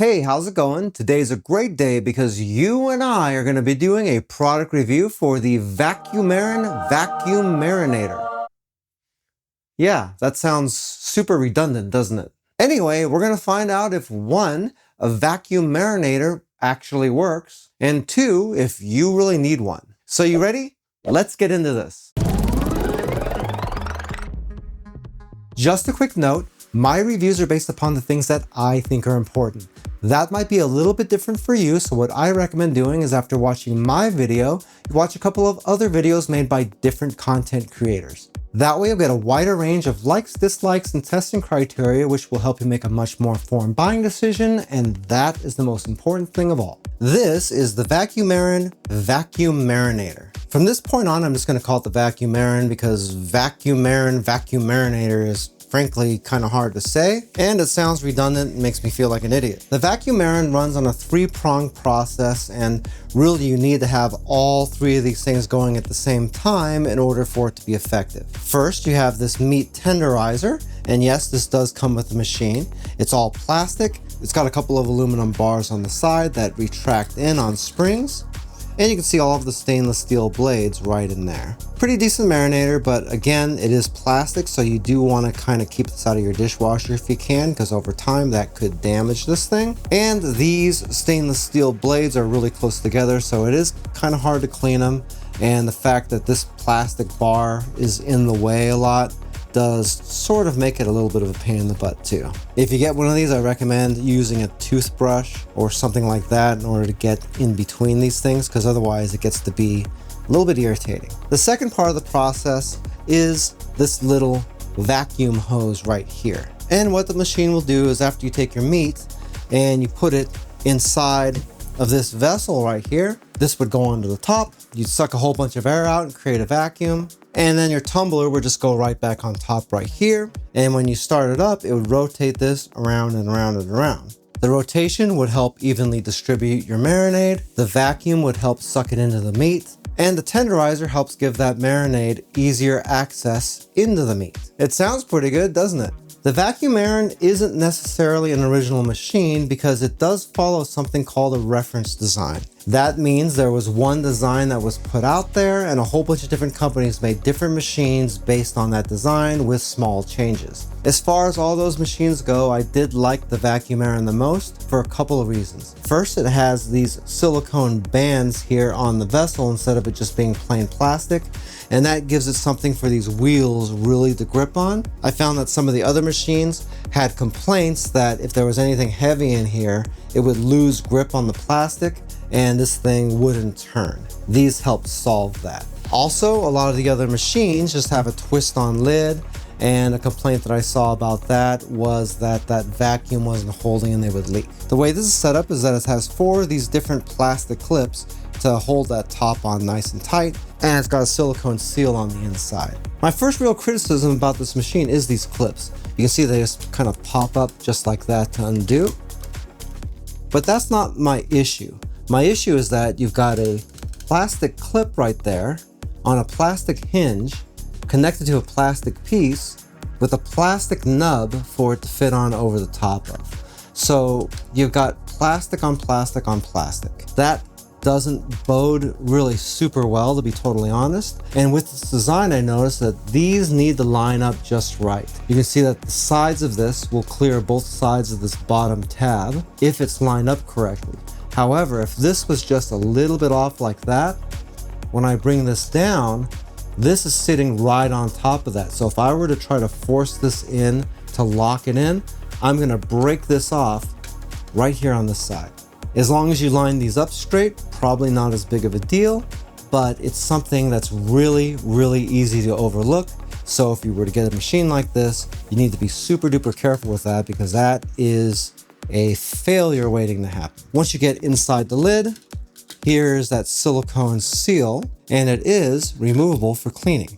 Hey, how's it going? Today's a great day because you and I are going to be doing a product review for the VacuMarin Vacuum Marinator. Yeah, that sounds super redundant, doesn't it? Anyway, we're going to find out if one, a vacuum marinator actually works, and two, if you really need one. So you ready? Let's get into this. Just a quick note, my reviews are based upon the things that I think are important. That might be a little bit different for you, so what I recommend doing is after watching my video, you watch a couple of other videos made by different content creators. That way you'll get a wider range of likes, dislikes, and testing criteria, which will help you make a much more informed buying decision, and that is the most important thing of all. This is the VacuMarin Vacuum Marinator. From this point on, I'm just going to call it the VacuMarin because VacuMarin Vacuum Marinator is frankly kind of hard to say, and it sounds redundant and makes me feel like an idiot. The VacuMarin runs on a three-pronged process, and really you need to have all three of these things going at the same time in order for it to be effective. First, you have this meat tenderizer, and yes, this does come with the machine. It's all plastic. It's got a couple of aluminum bars on the side that retract in on springs. And you can see all of the stainless steel blades right in there. Pretty decent marinator, but again, it is plastic, so you do want to kind of keep this out of your dishwasher if you can, because over time that could damage this thing. And these stainless steel blades are really close together, so it is kind of hard to clean them. And the fact that this plastic bar is in the way a lot does sort of make it a little bit of a pain in the butt too. If you get one of these, I recommend using a toothbrush or something like that in order to get in between these things, because otherwise it gets to be a little bit irritating. The second part of the process is this little vacuum hose right here. And what the machine will do is after you take your meat and you put it inside of this vessel right here, this would go onto the top. You'd suck a whole bunch of air out and create a vacuum. And then your tumbler would just go right back on top right here. And when you start it up, it would rotate this around and around and around. The rotation would help evenly distribute your marinade. The vacuum would help suck it into the meat. And the tenderizer helps give that marinade easier access into the meat. It sounds pretty good, doesn't it? The VacuMarin isn't necessarily an original machine because it does follow something called a reference design. That means there was one design that was put out there and a whole bunch of different companies made different machines based on that design with small changes. As far as all those machines go, I did like the VacuMarin the most for a couple of reasons. First, it has these silicone bands here on the vessel instead of it just being plain plastic, and that gives it something for these wheels really to grip on. I found that some of the other machines had complaints that if there was anything heavy in here, it would lose grip on the plastic and this thing wouldn't turn. These help solve that. Also, a lot of the other machines just have a twist-on lid, and a complaint that I saw about that was that that vacuum wasn't holding and they would leak. The way this is set up is that it has four of these different plastic clips to hold that top on nice and tight, and it's got a silicone seal on the inside. My first real criticism about this machine is these clips. You can see they just kind of pop up just like that to undo. But that's not my issue. My issue is that you've got a plastic clip right there on a plastic hinge connected to a plastic piece with a plastic nub for it to fit on over the top of. So you've got plastic on plastic on plastic. That doesn't bode really super well, to be totally honest. And with this design, I noticed that these need to line up just right. You can see that the sides of this will clear both sides of this bottom tab if it's lined up correctly. However, if this was just a little bit off like that, when I bring this down, this is sitting right on top of that. So if I were to try to force this in to lock it in, I'm gonna break this off right here on this side. As long as you line these up straight, probably not as big of a deal, but it's something that's really, really easy to overlook. So if you were to get a machine like this, you need to be super duper careful with that because that is a failure waiting to happen. Once you get inside the lid, here's that silicone seal, and it is removable for cleaning.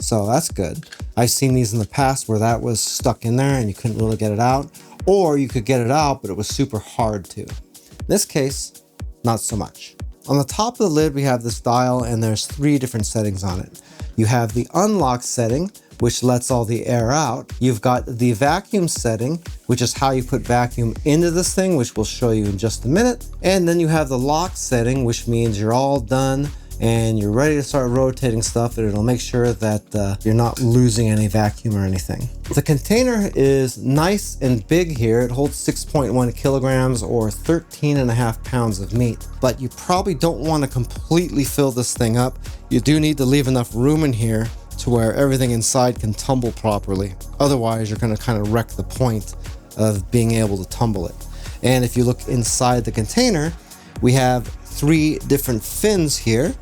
So that's good. I've seen these in the past where that was stuck in there and you couldn't really get it out, or you could get it out, but it was super hard to. In this case, not so much. On the top of the lid, we have this dial and there's three different settings on it. You have the unlock setting, which lets all the air out. You've got the vacuum setting, which is how you put vacuum into this thing, which we'll show you in just a minute. And then you have the lock setting, which means you're all done and you're ready to start rotating stuff, and it'll make sure that you're not losing any vacuum or anything. The container is nice and big here. It holds 6.1 kilograms or 13.5 pounds of meat, but you probably don't want to completely fill this thing up. You do need to leave enough room in here to where everything inside can tumble properly. Otherwise, you're going to kind of wreck the point of being able to tumble it. And if you look inside the container, we have 3 different fins here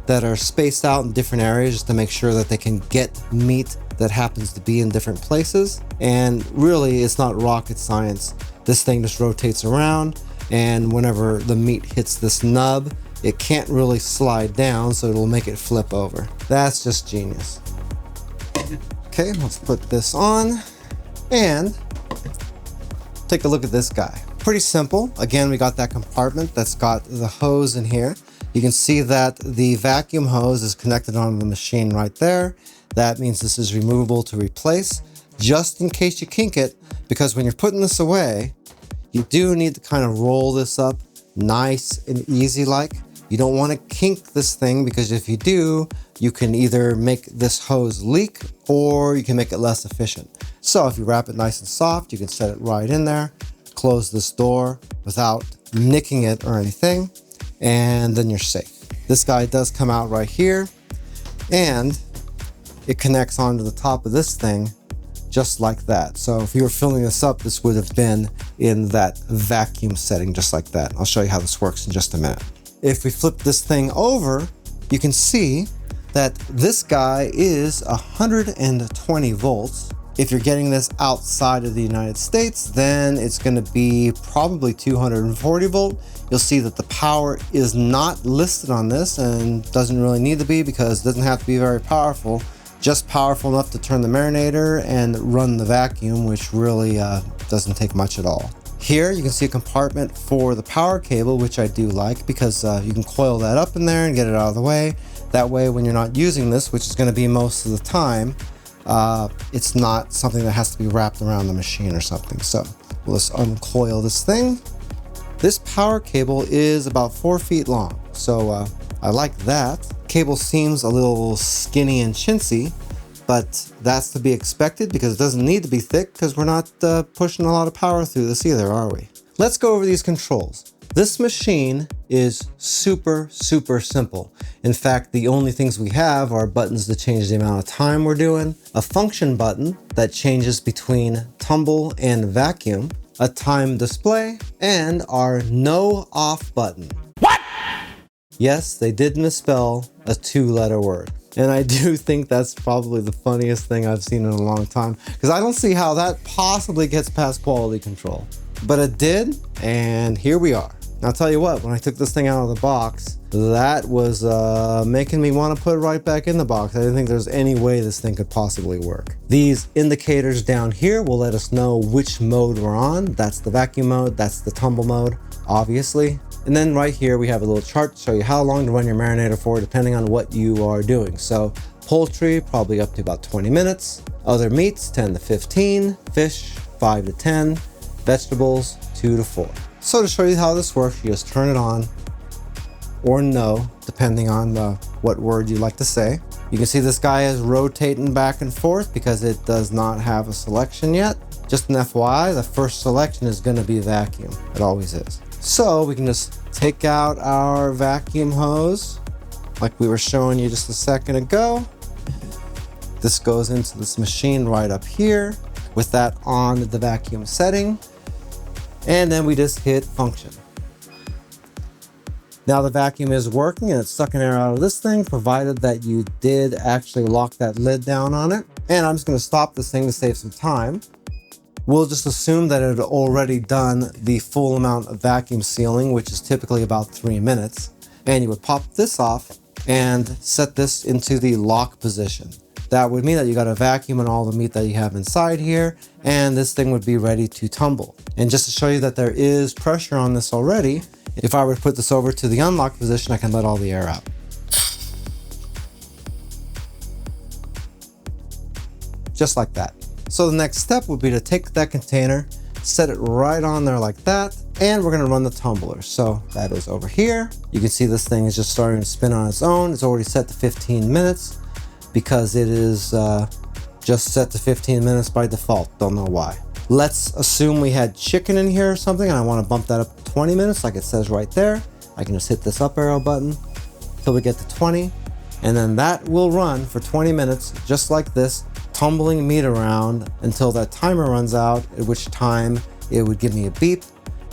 that are spaced out in different areas just to make sure that they can get meat that happens to be in different places. And really, it's not rocket science. This thing just rotates around, and whenever the meat hits this nub, it can't really slide down, so it'll make it flip over. That's just genius. Okay, let's put this on and take a look at this guy. Pretty simple. Again, we got that compartment that's got the hose in here. You can see that the vacuum hose is connected on the machine right there. That means this is removable to replace, just in case you kink it, because when you're putting this away, you do need to kind of roll this up nice and easy like. You don't want to kink this thing, because if you do, you can either make this hose leak or you can make it less efficient. So if you wrap it nice and soft, you can set it right in there, close this door without nicking it or anything, and then you're safe. This guy does come out right here, and it connects onto the top of this thing just like that. So if you were filling this up, this would have been in that vacuum setting just like that. I'll show you how this works in just a minute. If we flip this thing over, you can see that this guy is 120 volts. If you're getting this outside of the United States, then it's going to be probably 240 volt. You'll see that the power is not listed on this, and doesn't really need to be, because it doesn't have to be very powerful, just powerful enough to turn the marinator and run the vacuum, which really doesn't take much at all. Here you can see a compartment for the power cable, which I do like, because you can coil that up in there and get it out of the way. That way, when you're not using this, which is going to be most of the time, it's not something that has to be wrapped around the machine or something. So we'll just uncoil this thing. This power cable is about 4 feet long, so I like that. Cable seems a little skinny and chintzy, but that's to be expected, because it doesn't need to be thick, because we're not pushing a lot of power through this either, are we? Let's go over these controls. This machine is super simple. In fact, the only things we have are buttons to change the amount of time we're doing, a function button that changes between tumble and vacuum, a time display, and our no off button. What? Yes, they did misspell a 2-letter word. And I do think that's probably the funniest thing I've seen in a long time, because I don't see how that possibly gets past quality control. But it did, and here we are. I'll tell you what, when I took this thing out of the box, that was making me want to put it right back in the box. I didn't think there's any way this thing could possibly work. These indicators down here will let us know which mode we're on. That's the vacuum mode, that's the tumble mode, obviously. And then right here, we have a little chart to show you how long to run your marinator for, depending on what you are doing. So poultry, probably up to about 20 minutes. Other meats, 10 to 15. Fish, 5 to 10. Vegetables, 2 to 4. So to show you how this works, you just turn it on or no, depending on what word you like to say. You can see this guy is rotating back and forth because it does not have a selection yet. Just an FYI, the first selection is going to be vacuum. It always is. So we can just take out our vacuum hose like we were showing you just a second ago. This goes into this machine right up here with that on the vacuum setting. And then we just hit function. Now the vacuum is working and it's sucking air out of this thing, provided that you did actually lock that lid down on it. And I'm just going to stop this thing to save some time. We'll just assume that it had already done the full amount of vacuum sealing, which is typically about 3 minutes. And you would pop this off and set this into the lock position. That would mean that you got a vacuum and all the meat that you have inside here, and this thing would be ready to tumble. And just to show you that there is pressure on this already, if I were to put this over to the unlock position, I can let all the air out. just like that. So the next step would be to take that container, set it right on there like that, and we're gonna run the tumbler. So that is over here. You can see this thing is just starting to spin on its own. It's already set to 15 minutes because it is just set to 15 minutes by default. Don't know why. Let's assume we had chicken in here or something and I wanna bump that up to 20 minutes like it says right there. I can just hit this up arrow button till we get to 20, and then that will run for 20 minutes just like this, tumbling meat around until that timer runs out, at which time it would give me a beep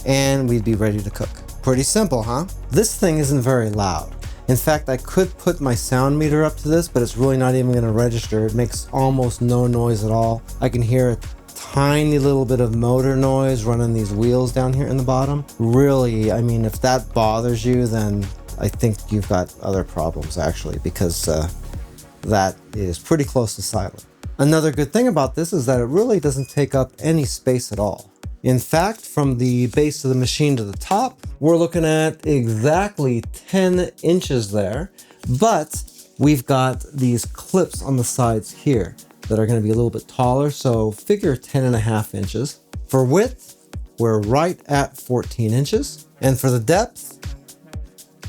and we'd be ready to cook. Pretty simple, huh? This thing isn't very loud. In fact, I could put my sound meter up to this, but it's really not even gonna register. It makes almost no noise at all. I can hear a tiny little bit of motor noise running these wheels down here in the bottom. Really, I mean, if that bothers you, then I think you've got other problems actually, because that is pretty close to silent. Another good thing about this is that it really doesn't take up any space at all. In fact, from the base of the machine to the top, we're looking at exactly 10 inches there, but we've got these clips on the sides here that are gonna be a little bit taller, so figure 10.5 inches. For width, we're right at 14 inches. And for the depth,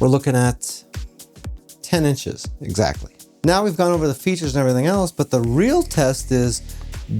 we're looking at 10 inches exactly. Now we've gone over the features and everything else, but the real test is,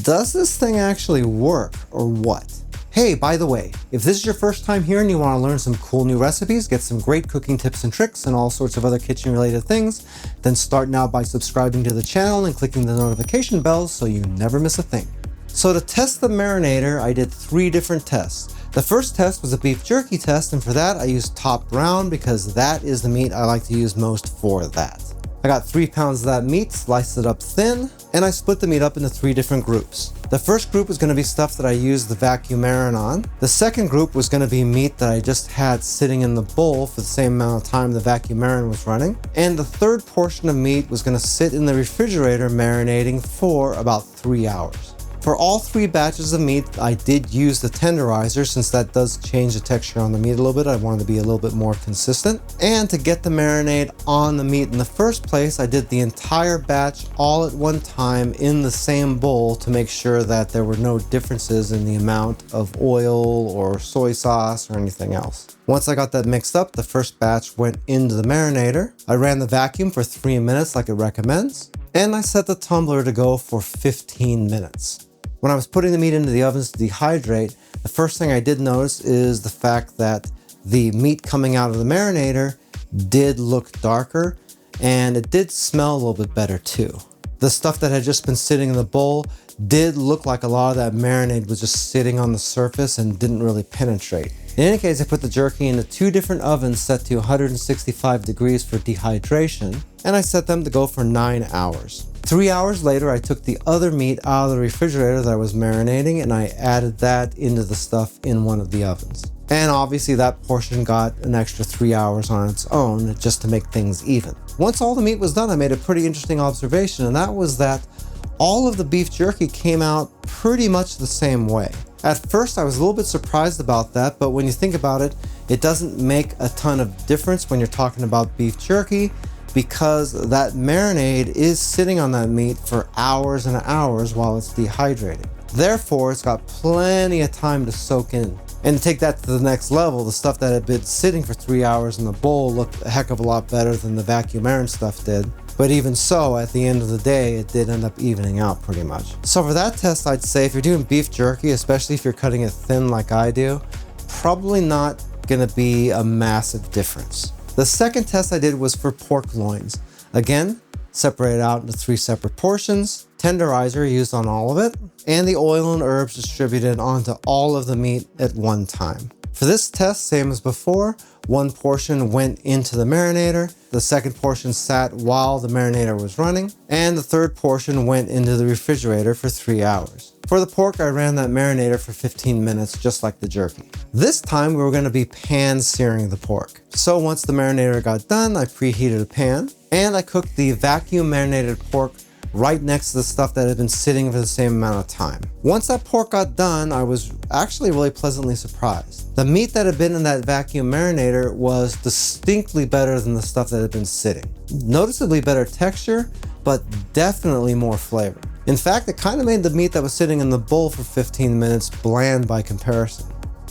does this thing actually work or what? Hey, by the way, if this is your first time here and you want to learn some cool new recipes, get some great cooking tips and tricks and all sorts of other kitchen related things, then start now by subscribing to the channel and clicking the notification bell so you never miss a thing. So to test the marinator, I did 3 different tests. The first test was a beef jerky test, and for that I used top round because that is the meat I like to use most for that. I got 3 pounds of that meat, sliced it up thin, and I split the meat up into 3 different groups. The first group was going to be stuff that I used the VacuMarin on. The second group was going to be meat that I just had sitting in the bowl for the same amount of time the VacuMarin was running. And the third portion of meat was going to sit in the refrigerator marinating for about 3 hours. For all 3 batches of meat, I did use the tenderizer since that does change the texture on the meat a little bit. I wanted to be a little bit more consistent. And to get the marinade on the meat in the first place, I did the entire batch all at one time in the same bowl to make sure that there were no differences in the amount of oil or soy sauce or anything else. Once I got that mixed up, the first batch went into the marinator. I ran the vacuum for 3 minutes like it recommends, and I set the tumbler to go for 15 minutes. When I was putting the meat into the ovens to dehydrate, the first thing I did notice is the fact that the meat coming out of the marinator did look darker, and it did smell a little bit better too. The stuff that had just been sitting in the bowl did look like a lot of that marinade was just sitting on the surface and didn't really penetrate. In any case, I put the jerky into 2 different ovens set to 165 degrees for dehydration, and I set them to go for 9 hours. 3 hours later, I took the other meat out of the refrigerator that I was marinating and I added that into the stuff in one of the ovens. And obviously that portion got an extra 3 hours on its own just to make things even. Once all the meat was done, I made a pretty interesting observation, and that was that all of the beef jerky came out pretty much the same way. At first, I was a little bit surprised about that, but when you think about it, it doesn't make a ton of difference when you're talking about beef jerky, because that marinade is sitting on that meat for hours and hours while it's dehydrating. Therefore, it's got plenty of time to soak in. And to take that to the next level, the stuff that had been sitting for 3 hours in the bowl looked a heck of a lot better than the VacuMarin stuff did. But even so, at the end of the day, it did end up evening out pretty much. So for that test, I'd say if you're doing beef jerky, especially if you're cutting it thin like I do, probably not gonna be a massive difference. The second test I did was for pork loins. Again, separated out into 3 separate portions, tenderizer used on all of it, and the oil and herbs distributed onto all of the meat at one time. For this test, same as before, 1 portion went into the marinator, the second portion sat while the marinator was running, and the third portion went into the refrigerator for 3 hours. For the pork, I ran that marinator for 15 minutes, just like the jerky. This time, we were going to be pan searing the pork. So once the marinator got done, I preheated a pan, and I cooked the vacuum marinated pork right next to the stuff that had been sitting for the same amount of time. Once that pork got done, I was actually really pleasantly surprised. The meat that had been in that vacuum marinator was distinctly better than the stuff that had been sitting. Noticeably better texture, but definitely more flavor. In fact, it kind of made the meat that was sitting in the bowl for 15 minutes bland by comparison.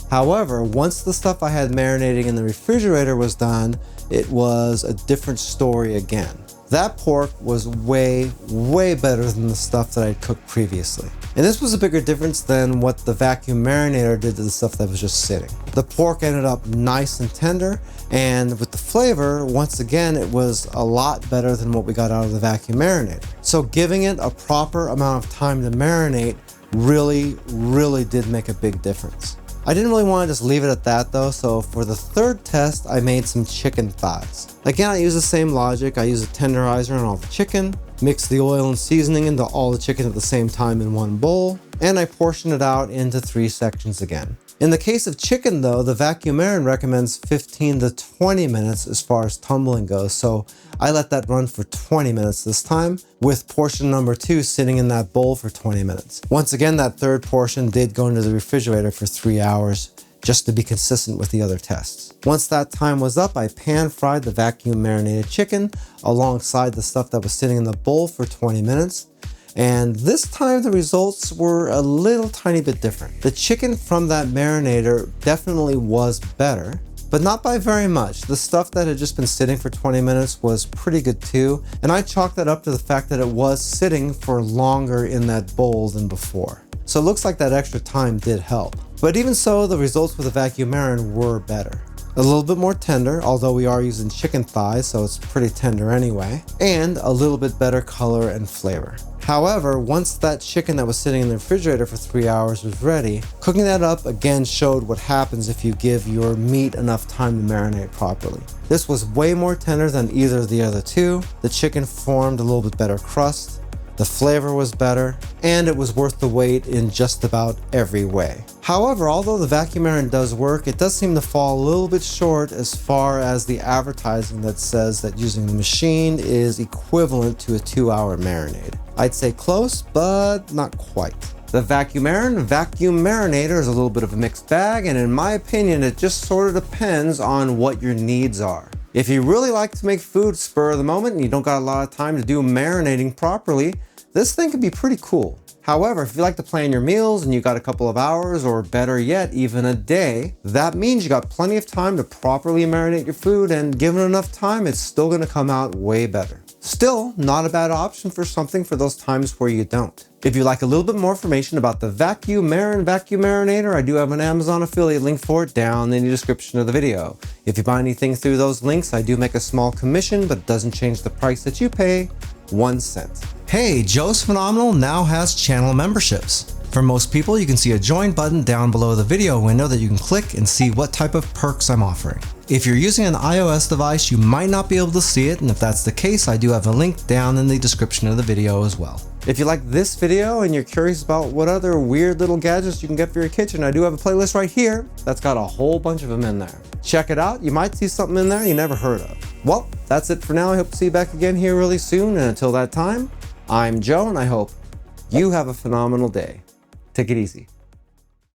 However, once the stuff I had marinating in the refrigerator was done, it was a different story again. That pork was way better than the stuff that I'd cooked previously. And this was a bigger difference than what the vacuum marinator did to the stuff that was just sitting. The pork ended up nice and tender, and with the flavor, once again, it was a lot better than what we got out of the vacuum marinator. So giving it a proper amount of time to marinate really did make a big difference. I didn't really want to just leave it at that though, so for the third test, I made some chicken thighs. Again, I use the same logic. I use a tenderizer on all the chicken, mix the oil and seasoning into all the chicken at the same time in one bowl, and I portion it out into 3 sections again. In the case of chicken though, the VacuMarin recommends 15 to 20 minutes as far as tumbling goes, so I let that run for 20 minutes this time, with portion number 2 sitting in that bowl for 20 minutes. Once again, that third portion did go into the refrigerator for 3 hours, just to be consistent with the other tests. Once that time was up, I pan-fried the vacuum marinated chicken alongside the stuff that was sitting in the bowl for 20 minutes. And this time the results were a little tiny bit different. The chicken from that marinator definitely was better, but not by very much. The stuff that had just been sitting for 20 minutes was pretty good too, and I chalked that up to the fact that it was sitting for longer in that bowl than before. So it looks like that extra time did help. But even so, the results with the VacuMarin were better. A little bit more tender, although we are using chicken thighs, so it's pretty tender anyway, and a little bit better color and flavor. However, once that chicken that was sitting in the refrigerator for 3 hours was ready, cooking that up again showed what happens if you give your meat enough time to marinate properly. This was way more tender than either of the other two. The chicken formed a little bit better crust, the flavor was better, and it was worth the wait in just about every way. However, although the VacuMarin does work, it does seem to fall a little bit short as far as the advertising that says that using the machine is equivalent to a 2-hour marinade. I'd say close, but not quite. The VacuMarin Vacuum Marinator is a little bit of a mixed bag, and in my opinion, it just sort of depends on what your needs are. If you really like to make food spur of the moment and you don't got a lot of time to do marinating properly, this thing can be pretty cool. However, if you like to plan your meals and you got a couple of hours, or better yet, even a day, that means you got plenty of time to properly marinate your food, and given enough time, it's still gonna come out way better. Still, not a bad option for something for those times where you don't. If you'd like a little bit more information about the VacuMarin Vacuum Marinator, I do have an Amazon affiliate link for it down in the description of the video. If you buy anything through those links, I do make a small commission, but it doesn't change the price that you pay 1 cent. Hey, Joe's Phenomenal now has channel memberships. For most people, you can see a join button down below the video window that you can click and see what type of perks I'm offering. If you're using an iOS device, you might not be able to see it, and if that's the case, I do have a link down in the description of the video as well. If you like this video and you're curious about what other weird little gadgets you can get for your kitchen, I do have a playlist right here that's got a whole bunch of them in there. Check it out, you might see something in there you never heard of. Well, that's it for now. I hope to see you back again here really soon, and until that time, I'm Joe, and I hope you have a phenomenal day. Take it easy.